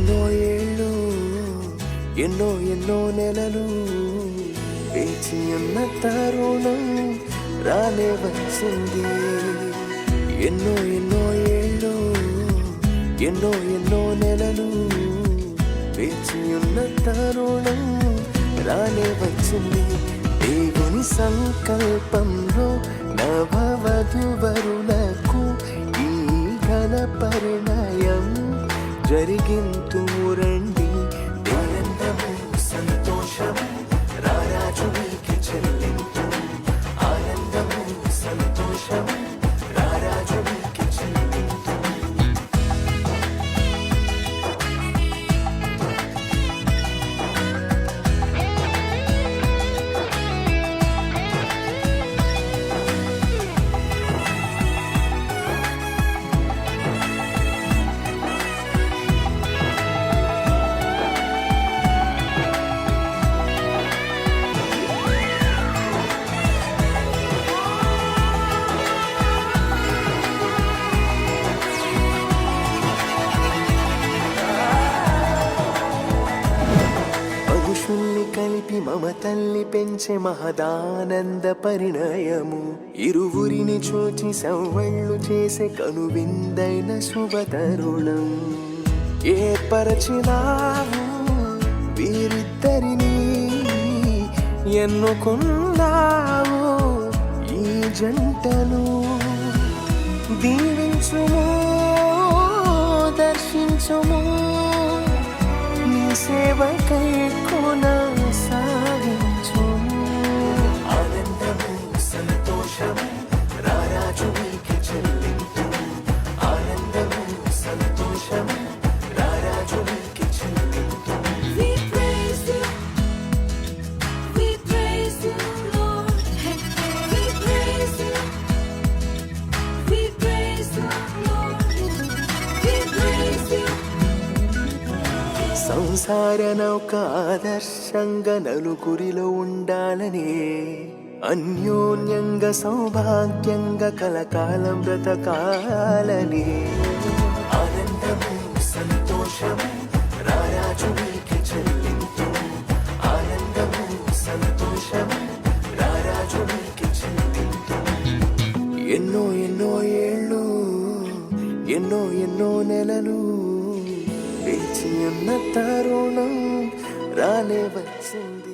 ఎన్నో ఏళ్ళు ఎన్నో ఎన్నో నెలలు వేచి ఉన్న తరుణం రానే వచ్చింది. ఎన్నో ఎన్నో ఏళ్ళు ఎన్నో ఎన్నో నెలలు వేచి ఉన్న తరుణం రానే వచ్చింది. దేవుని సంకల్పంలో నవవధువరులకు ఈ ఘన పరిణయం జరిగింతు రండి. ఆనందము సంతోషము రారాజునికి చెల్లింతు. ఆనందము సంతోషము రారాజునికి చెల్లింతు. పురుషుల్ని కలిపి మమతల్ని పెంచే మహదానంద పరిణయము. ఇరువురిని చూచి సవ్వళ్ళు చేసే కనువిందైన శుభతరుణం. ఏర్పరచినావు వీరిద్దరిని, ఎన్నుకున్నావు ఈ జంటను. దీవించుము దర్శించుము, నీ సేవకై కొనసాగించుము. ఆనందము సంతోషము రారాజునికి చెల్లింతు. ఆనందము సంతోషము రారాజునికి చెల్లింతు. We praise you, we praise you, Lord. We praise you, we praise you, Lord. We praise you. సంసార నౌక ఆదర్శంగా నలుగురిలో ఉండాలని, అన్యోన్యంగా సౌభాగ్యంగా కలకాలం బ్రతకాలని. ఆనందము సంతోషము రారాజునికి చెల్లింతు. ఆనందము సంతోషము రారాజునికి చెల్లింతు. ఎన్నో ఎన్నో ఏళ్ళు ఎన్నో ఎన్నో నెలలు వేచి ఉన్న తరుణం రానే వచ్చింది.